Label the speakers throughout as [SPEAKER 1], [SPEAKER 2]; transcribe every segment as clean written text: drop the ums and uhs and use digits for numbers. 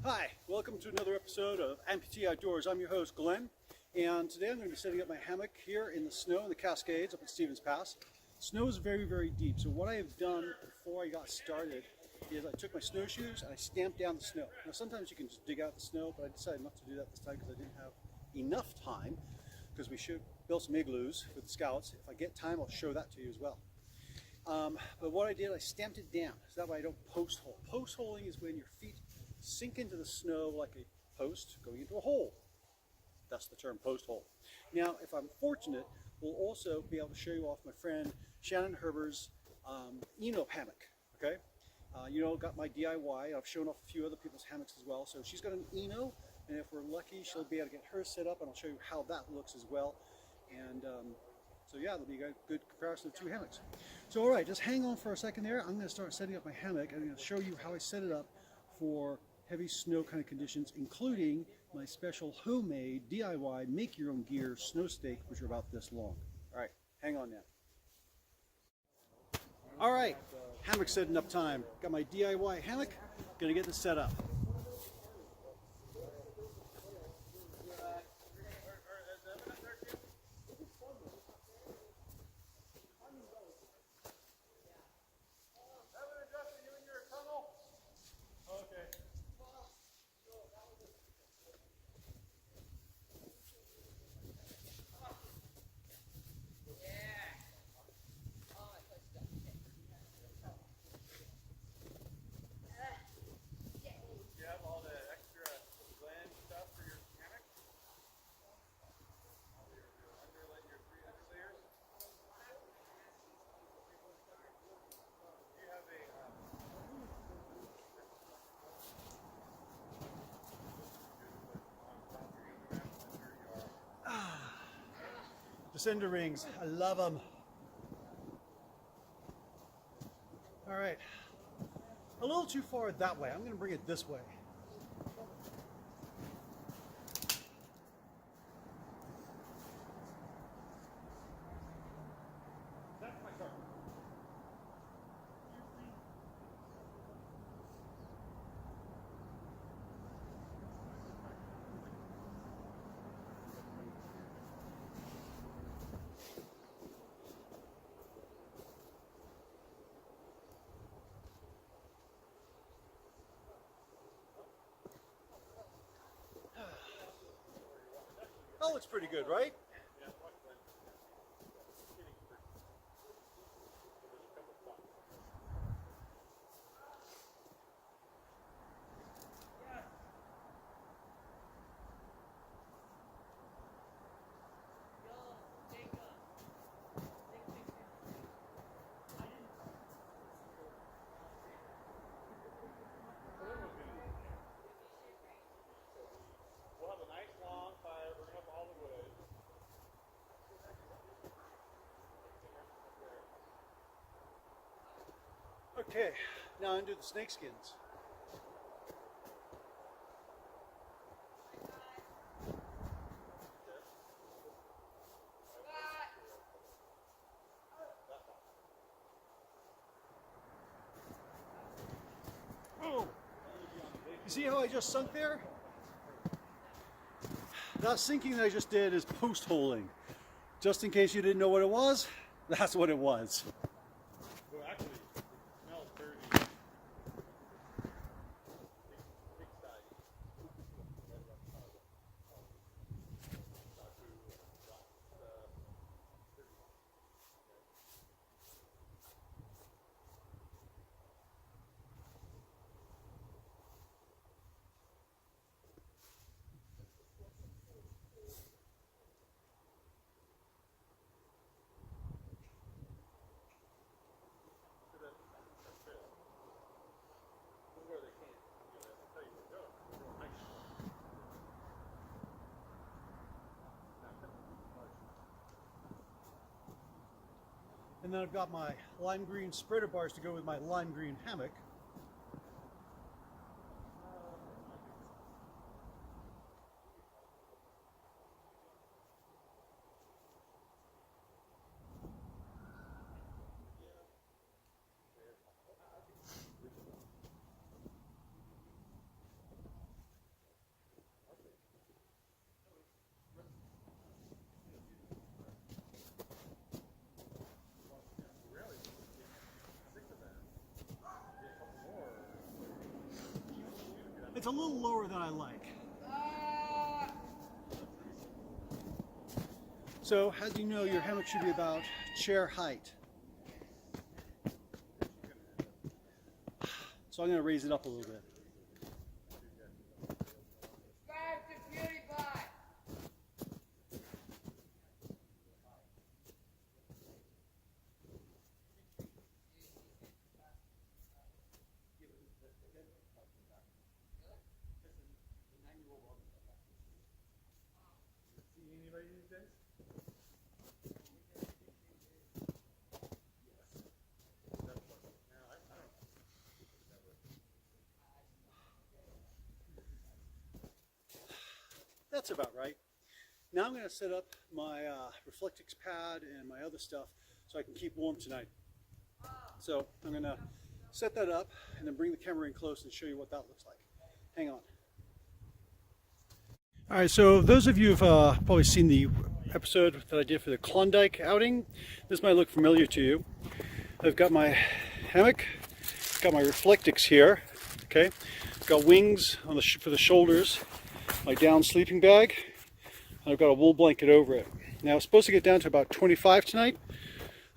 [SPEAKER 1] Hi, welcome to another episode of Amputee Outdoors. I'm your host, Glenn, and today I'm going to be setting up my hammock here in the snow in the Cascades up at Stevens Pass. Snow is very, very deep, so what I have done before I got started is I took my snowshoes and I stamped down the snow. Now sometimes you can just dig out the snow, but I decided not to do that this time because I didn't have enough time, because we should build some igloos with the scouts. If I get time, I'll show that to you as well. But what I did, I stamped it down, so that way I don't post hole. Post holing is when your feet sink into the snow like a post going into a hole. That's the term, post hole. Now, if I'm fortunate, we'll also be able to show you off my friend Shannon Herber's ENO hammock. Okay, got my DIY. I've shown off a few other people's hammocks as well. So she's got an ENO, and if we're lucky, she'll be able to get hers set up, and I'll show you how that looks as well. And so yeah, there'll be a good comparison of two hammocks. So all right, just hang on for a second there. I'm going to start setting up my hammock, and I'm going to show you how I set it up for heavy snow kind of conditions, including my special homemade DIY make your own gear snow stake, which are about this long. All right, hang on now. All right, hammock setting up time. Got my DIY hammock, gonna get this set up. Descender rings, I love them. All right, a little too far that way. I'm going to bring it this way. That's my target. That looks pretty good, right? Okay, now undo the snake skins. Oh, you see how I just sunk there? That sinking that I just did is post holing. Just in case you didn't know what it was, that's what it was. And then I've got my lime green spreader bars to go with my lime green hammock. It's a little lower than I like. So, as you know, your hammock should be about chair height. So I'm going to raise it up a little bit. That's about right. Now I'm going to set up my Reflectix pad and my other stuff so I can keep warm tonight. So I'm going to set that up and then bring the camera in close and show you what that looks like. Hang on. All right, so those of you who've probably seen the episode that I did for the Klondike outing, this might look familiar to you. I've got my hammock, got my Reflectix here, okay? Got wings on for the shoulders, my down sleeping bag, and I've got a wool blanket over it. Now it's supposed to get down to about 25 tonight,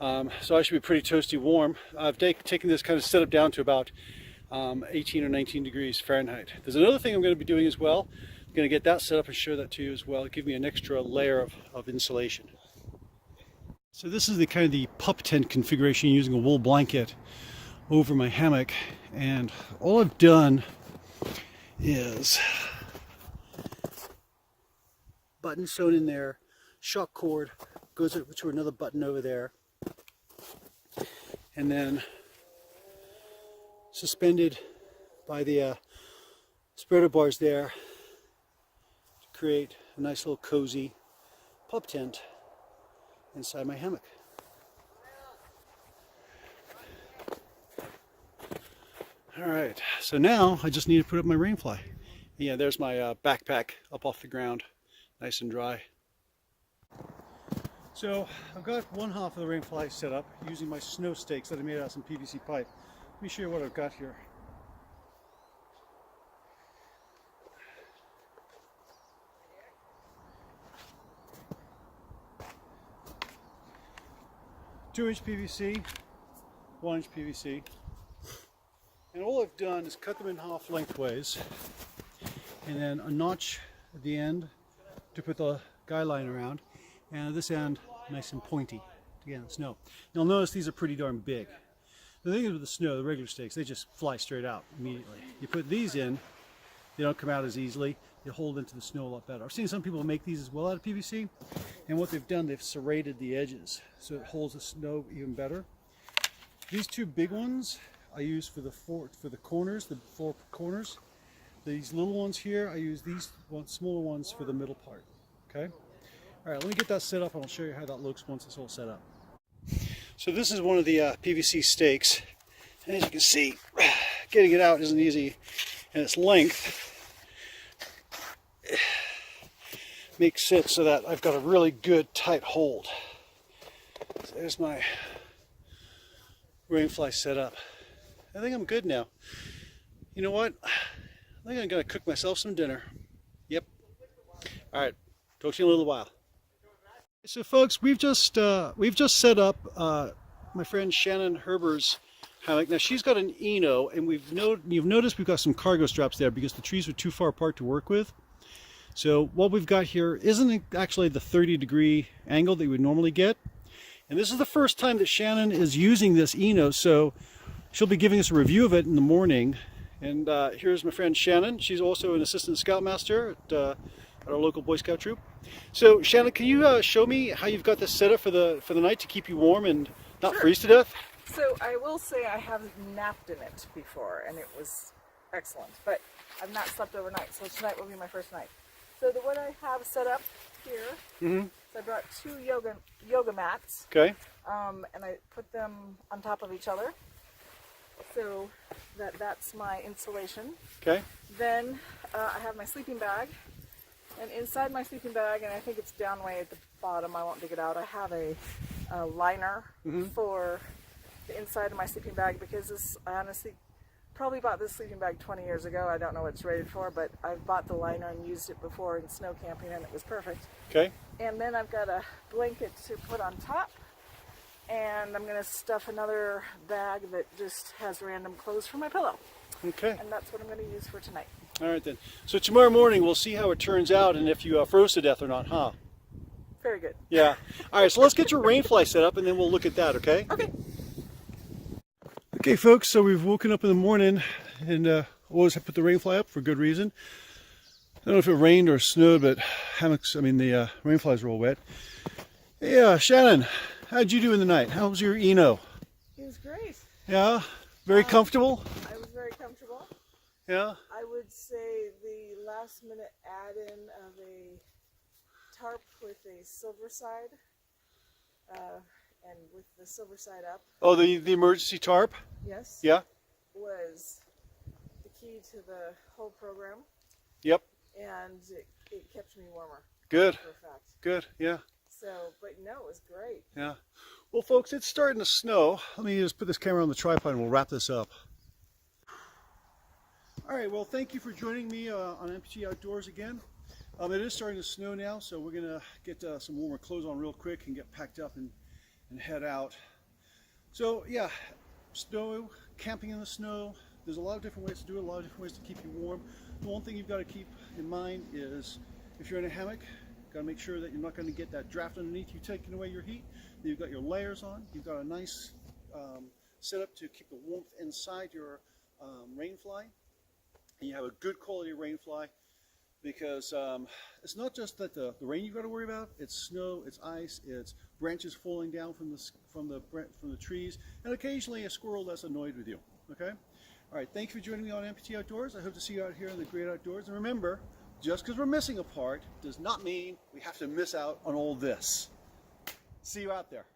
[SPEAKER 1] so I should be pretty toasty warm. I've taken this kind of setup down to about 18 or 19 degrees Fahrenheit. There's another thing I'm going to be doing as well. I'm going to get that set up and show that to you as well. Give me an extra layer of insulation. So this is the kind of the pup tent configuration using a wool blanket over my hammock, and all I've done is button sewn in there, shock cord goes to another button over there, and then suspended by the spreader bars there to create a nice little cozy pup tent inside my hammock. Alright, so now I just need to put up my rainfly. Yeah, there's my backpack up off the ground. Nice and dry. So I've got one half of the rainfly set up using my snow stakes that I made out of some PVC pipe. Let me show you what I've got here. Two-inch PVC, 1-inch PVC, and all I've done is cut them in half lengthways, and then a notch at the end to put the guy line around, and at this end nice and pointy to get in the snow. You'll notice these are pretty darn big. The thing is with the snow, the regular stakes, they just fly straight out immediately. You put these in, they don't come out as easily. They hold into the snow a lot better. I've seen some people make these as well out of PVC, and what they've done, they've serrated the edges so it holds the snow even better. These two big ones I use for the corners, the four corners. These little ones here, I use these smaller ones for the middle part, okay? All right, let me get that set up and I'll show you how that looks once it's all set up. So this is one of the PVC stakes. And as you can see, getting it out isn't easy, and its length makes it so that I've got a really good tight hold. So there's my rainfly set up. I think I'm good now. You know what? I think I'm gonna cook myself some dinner. Yep. All right. Talk to you in a little while. So, folks, we've just set up my friend Shannon Herber's hammock. Now she's got an ENO, and you've noticed we've got some cargo straps there because the trees are too far apart to work with. So what we've got here isn't actually the 30-degree angle that you would normally get. And this is the first time that Shannon is using this ENO, so she'll be giving us a review of it in the morning. And here's my friend Shannon. She's also an assistant scoutmaster at our local Boy Scout troop. So Shannon, can you show me how you've got this set up for the night to keep you warm and not freeze to death?
[SPEAKER 2] So I will say I haven't napped in it before, and it was excellent. But I've not slept overnight, so tonight will be my first night. So what I have set up here, so I brought two yoga mats.
[SPEAKER 1] Okay.
[SPEAKER 2] And I put them on top of each other, so that's my insulation.
[SPEAKER 1] Okay.
[SPEAKER 2] Then I have my sleeping bag, and inside my sleeping bag, and I think it's down way at the bottom, I won't dig it out, I have a liner for the inside of my sleeping bag, because this, I honestly probably bought this sleeping bag 20 years ago. I don't know what it's rated for, but I've bought the liner and used it before in snow camping, and it was perfect.
[SPEAKER 1] Okay.
[SPEAKER 2] And then I've got a blanket to put on top, and I'm going to stuff another bag that just has random clothes for my pillow.
[SPEAKER 1] Okay.
[SPEAKER 2] And that's what I'm going to use for tonight.
[SPEAKER 1] All right then. So tomorrow morning we'll see how it turns out and if you froze to death or not, huh?
[SPEAKER 2] Very good.
[SPEAKER 1] Yeah. All right, so let's get your rain fly set up and then we'll look at that, okay?
[SPEAKER 2] Okay.
[SPEAKER 1] Okay, folks, so we've woken up in the morning and always have put the rain fly up for good reason. I don't know if it rained or snowed, but the rain flies were all wet. Yeah, Shannon, how'd you do in the night? How was your ENO?
[SPEAKER 2] It was great.
[SPEAKER 1] Yeah? Very comfortable?
[SPEAKER 2] I was very comfortable.
[SPEAKER 1] Yeah?
[SPEAKER 2] I would say the last minute add-in of a tarp with a silver side, and with the silver side up.
[SPEAKER 1] Oh, the emergency tarp?
[SPEAKER 2] Yes.
[SPEAKER 1] Yeah?
[SPEAKER 2] Was the key to the whole program.
[SPEAKER 1] Yep.
[SPEAKER 2] And it kept me warmer.
[SPEAKER 1] Good.
[SPEAKER 2] For a fact.
[SPEAKER 1] Good, yeah.
[SPEAKER 2] So, but no, it was great.
[SPEAKER 1] Yeah. Well, folks, it's starting to snow. Let me just put this camera on the tripod and we'll wrap this up. All right, well, thank you for joining me on Amputee Outdoors again. It is starting to snow now, so we're going to get some warmer clothes on real quick and get packed up and head out. So, yeah, snow, camping in the snow. There's a lot of different ways to do it, a lot of different ways to keep you warm. The one thing you've got to keep in mind is if you're in a hammock, got to make sure that you're not going to get that draft underneath you taking away your heat. Then you've got your layers on. You've got a nice setup to keep the warmth inside your rain fly. And you have a good quality rain fly because it's not just that the rain you've got to worry about. It's snow, it's ice, it's branches falling down from the trees, and occasionally a squirrel that's annoyed with you. Okay? All right, thank you for joining me on Amputee Outdoors. I hope to see you out here in the great outdoors. And remember, just because we're missing a part does not mean we have to miss out on all this. See you out there.